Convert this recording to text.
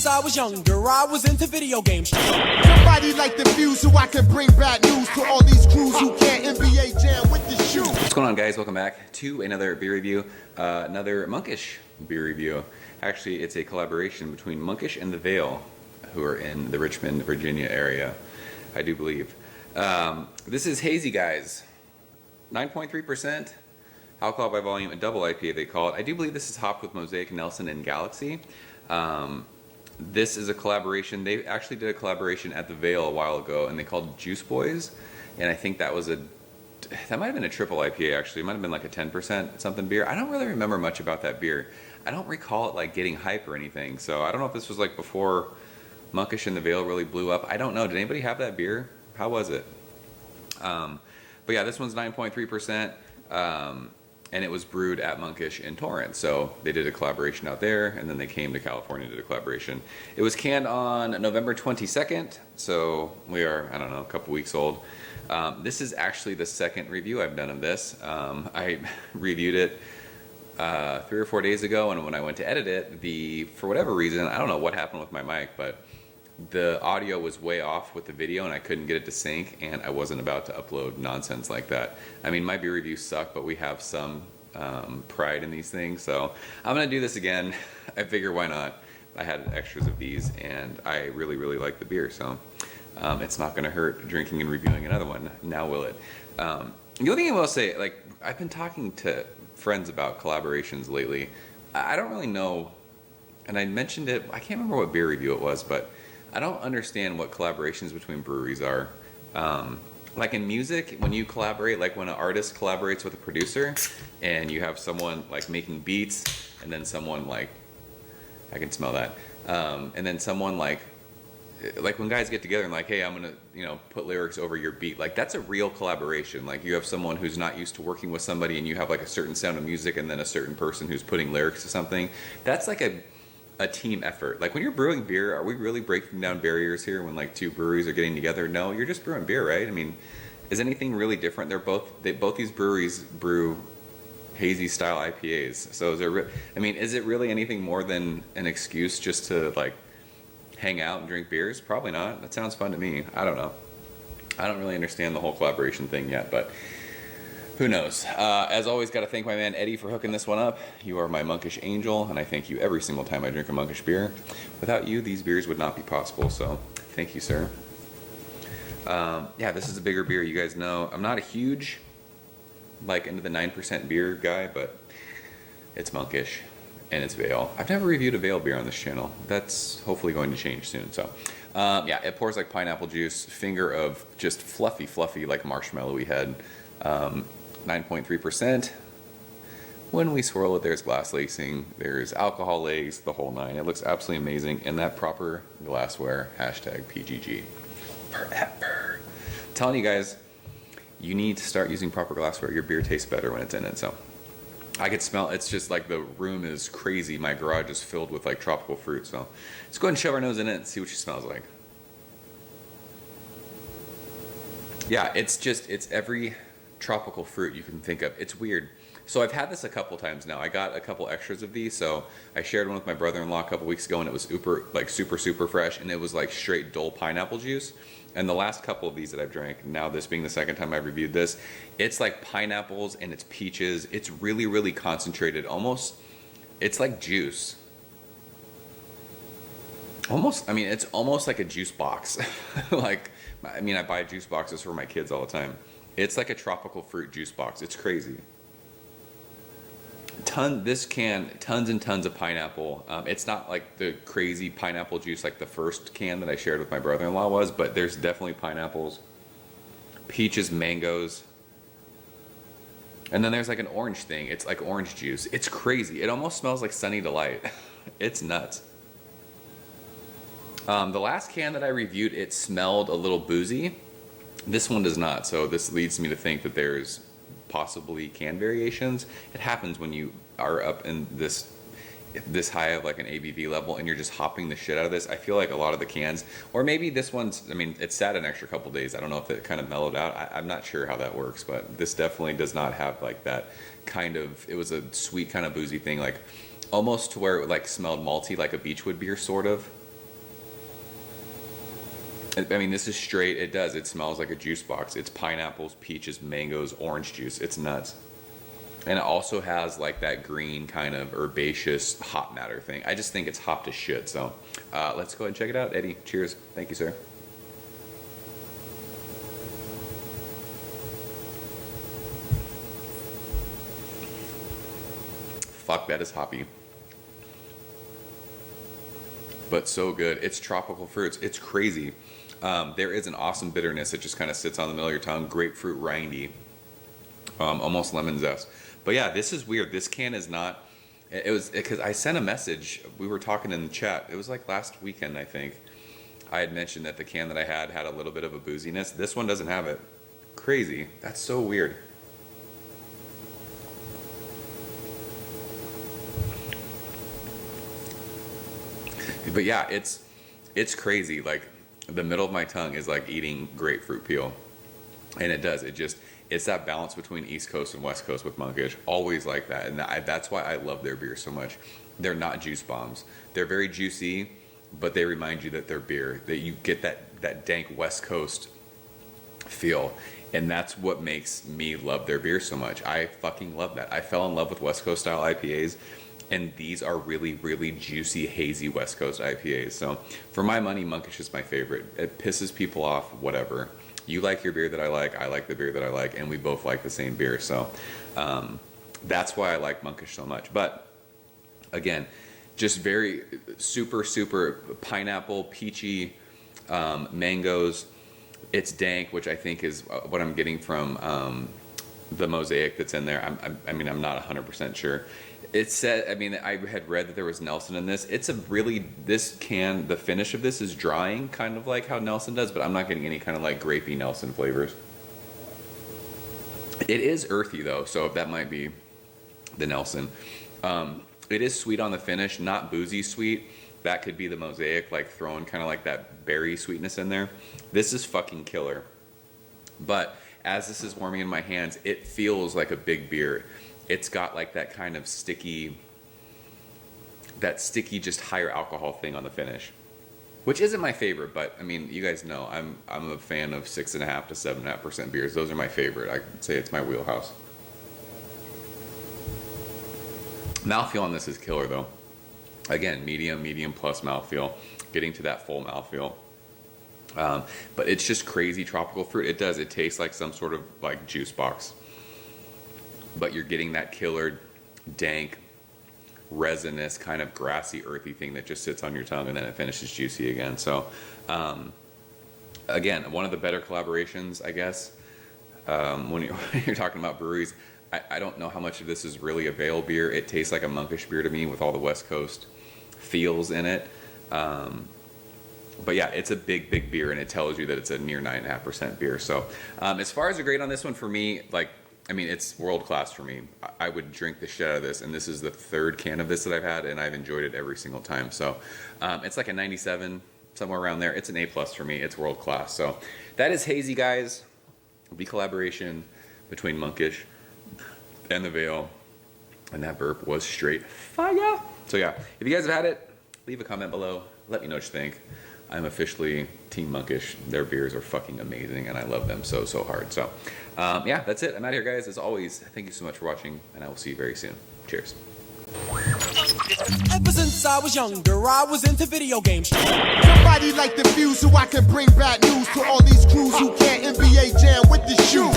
Since I was younger, I was into video games. Somebody like the Fuse so I can bring bad news to all these crews who can't NBA jam with the shoe. What's going on, guys? Welcome back to another beer review, another Monkish beer review. Actually, it's a collaboration between Monkish and The Veil, who are in the Richmond, Virginia area, I do believe. This is Haazee, guys. 9.3% alcohol by volume, a double IPA they call it. I do believe this is hopped with Mosaic, Nelson, and Galaxy. This is a collaboration. They actually did a collaboration at The Veil a while ago, and they called it Juice Boys. And I think that might have been a triple IPA, actually. It might have been like a 10% something beer. I don't really remember much about that beer. I don't recall it like getting hype or anything. So I don't know if this was like before Monkish and The Veil really blew up. I don't know. Did anybody have that beer? How was it? But yeah, this one's 9.3%. And it was brewed at Monkish in Torrance. So they did a collaboration out there, and then they came to California and did a collaboration. It was canned on November 22nd, so we are, I don't know, a couple weeks old. This is actually the second review I've done of this. I reviewed it 3 or 4 days ago, and when I went to edit it, for whatever reason, I don't know what happened with my mic, but the audio was way off with the video and I couldn't get it to sync, and I wasn't about to upload nonsense like that. I mean, my beer reviews suck, but we have some pride in these things, so I'm gonna do this again. I figure why not. I had extras of these and I really like the beer, so it's not gonna hurt drinking and reviewing another one, now will it? The other thing I will say, like, I've been talking to friends about collaborations lately. I don't really know, and I mentioned it, I can't remember what beer review it was, but I don't understand what collaborations between breweries are. Like in music, when you collaborate, like when an artist collaborates with a producer and you have someone like making beats and then someone like, I can smell that, and then someone like when guys get together and like, hey, I'm gonna, put lyrics over your beat, like that's a real collaboration. Like you have someone who's not used to working with somebody and you have like a certain sound of music and then a certain person who's putting lyrics to something. That's like a team effort. Like when you're brewing beer, are we really breaking down barriers here when like two breweries are getting together? No, you're just brewing beer, right? I mean, is anything really different? Both these breweries brew hazy style IPAs. So is it really anything more than an excuse just to like hang out and drink beers? Probably not. That sounds fun to me. I don't know. I don't really understand the whole collaboration thing yet, but who knows? As always, got to thank my man Eddie for hooking this one up. You are my Monkish angel, and I thank you every single time I drink a Monkish beer. Without you, these beers would not be possible, so thank you, sir. Yeah, this is a bigger beer, you guys know. I'm not a huge, like, into the 9% beer guy, but it's Monkish, and it's Veil. I've never reviewed a Veil beer on this channel. That's hopefully going to change soon, so. Yeah, it pours like pineapple juice, finger of just fluffy, like marshmallowy head. 9.3%. When we swirl it, there's glass lacing, there's alcohol legs, the whole nine. It looks absolutely amazing, and that proper glassware, #PGG. Forever. I'm telling you guys, you need to start using proper glassware. Your beer tastes better when it's in it, so. I could smell, it's just like the room is crazy. My garage is filled with like tropical fruit, so. Let's go ahead and shove our nose in it and see what she smells like. Yeah, it's every tropical fruit you can think of. It's weird. So I've had this a couple times now. I got a couple extras of these, so I shared one with my brother-in-law a couple weeks ago, and it was super fresh, and it was like straight Dole pineapple juice. And the last couple of these that I've drank, now this being the second time I've reviewed this, it's like pineapples and it's peaches. It's really concentrated. Almost, it's like juice. Almost, I mean, it's almost like a juice box. Like, I mean, I buy juice boxes for my kids all the time. It's like a tropical fruit juice box. It's crazy. This can, tons and tons of pineapple. It's not like the crazy pineapple juice like the first can that I shared with my brother-in-law was, but there's definitely pineapples, peaches, mangoes. And then there's like an orange thing. It's like orange juice. It's crazy. It almost smells like Sunny Delight. It's nuts. The last can that I reviewed, it smelled a little boozy. This one does not, so this leads me to think that there's possibly can variations. It happens when you are up in this high of like an ABV level and you're just hopping the shit out of this. I feel like a lot of the cans, or maybe this one's, I mean, it sat an extra couple days. I don't know if it kind of mellowed out. I'm not sure how that works, but this definitely does not have like that kind of, it was a sweet kind of boozy thing, like almost to where it like smelled malty, like a Beechwood beer sort of. I mean, this is straight. It does. It smells like a juice box. It's pineapples, peaches, mangoes, orange juice. It's nuts. And it also has like that green kind of herbaceous hop matter thing. I just think it's hopped as shit. So let's go ahead and check it out. Eddie, cheers. Thank you, sir. Fuck, that is hoppy. But so good. It's tropical fruits. It's crazy. There is an awesome bitterness that just kind of sits on the middle of your tongue. Grapefruit rindy. Almost lemon zest. But yeah, this is weird. This can is not. It was because I sent a message. We were talking in the chat. It was like last weekend, I think. I had mentioned that the can that I had a little bit of a booziness. This one doesn't have it. Crazy. That's so weird. But yeah, it's crazy. Like the middle of my tongue is like eating grapefruit peel, and it does. It's that balance between East Coast and West Coast with Monkish. Always like that, and that's why I love their beer so much. They're not juice bombs. They're very juicy, but they remind you that they're beer. That you get that dank West Coast feel, and that's what makes me love their beer so much. I fucking love that. I fell in love with West Coast style IPAs. And these are really, really juicy, hazy West Coast IPAs. So for my money, Monkish is my favorite. It pisses people off, whatever. You like your beer that I like the beer that I like, and we both like the same beer. So that's why I like Monkish so much. But again, just very super, super pineapple, peachy, mangoes. It's dank, which I think is what I'm getting from the mosaic that's in there. I'm not 100% sure. It said, I mean, I had read that there was Nelson in this. This can, the finish of this is drying, kind of like how Nelson does, but I'm not getting any kind of like grapey Nelson flavors. It is earthy though, so that might be the Nelson. It is sweet on the finish, not boozy sweet. That could be the mosaic, like throwing kind of like that berry sweetness in there. This is fucking killer. But as this is warming in my hands, it feels like a big beer. It's got like that kind of sticky, just higher alcohol thing on the finish, which isn't my favorite. But I mean, you guys know I'm a fan of 6.5% to 7.5% beers. Those are my favorite. I could say it's my wheelhouse. Mouthfeel on this is killer though. Again, medium plus mouthfeel, getting to that full mouthfeel. But it's just crazy tropical fruit. It tastes like some sort of like juice box. But you're getting that killer, dank, resinous, kind of grassy, earthy thing that just sits on your tongue, and then it finishes juicy again. So, again, one of the better collaborations, I guess, when you're talking about breweries. I don't know how much of this is really a Veil beer. It tastes like a Monkish beer to me with all the West Coast feels in it. But yeah, it's a big beer, and it tells you that it's a near 9.5% beer. So, as far as a grade on this one, for me, it's world class for me. I would drink the shit out of this, and this is the third can of this that I've had, and I've enjoyed it every single time. So it's like a 97, somewhere around there. It's an A+ for me. It's world class. So that is Haazee, guys. The collaboration between Monkish and the Veil, and that burp was straight fire. So yeah, if you guys have had it, leave a comment below. Let me know what you think. I'm officially Team Monkish. Their beers are fucking amazing, and I love them so hard. So, yeah, that's it. I'm out of here, guys. As always, thank you so much for watching, and I will see you very soon. Cheers. Ever since I was younger, I was into video games. Somebody like the Fuse so I can bring bad news to all these crews who can't NBA jam with the shoe.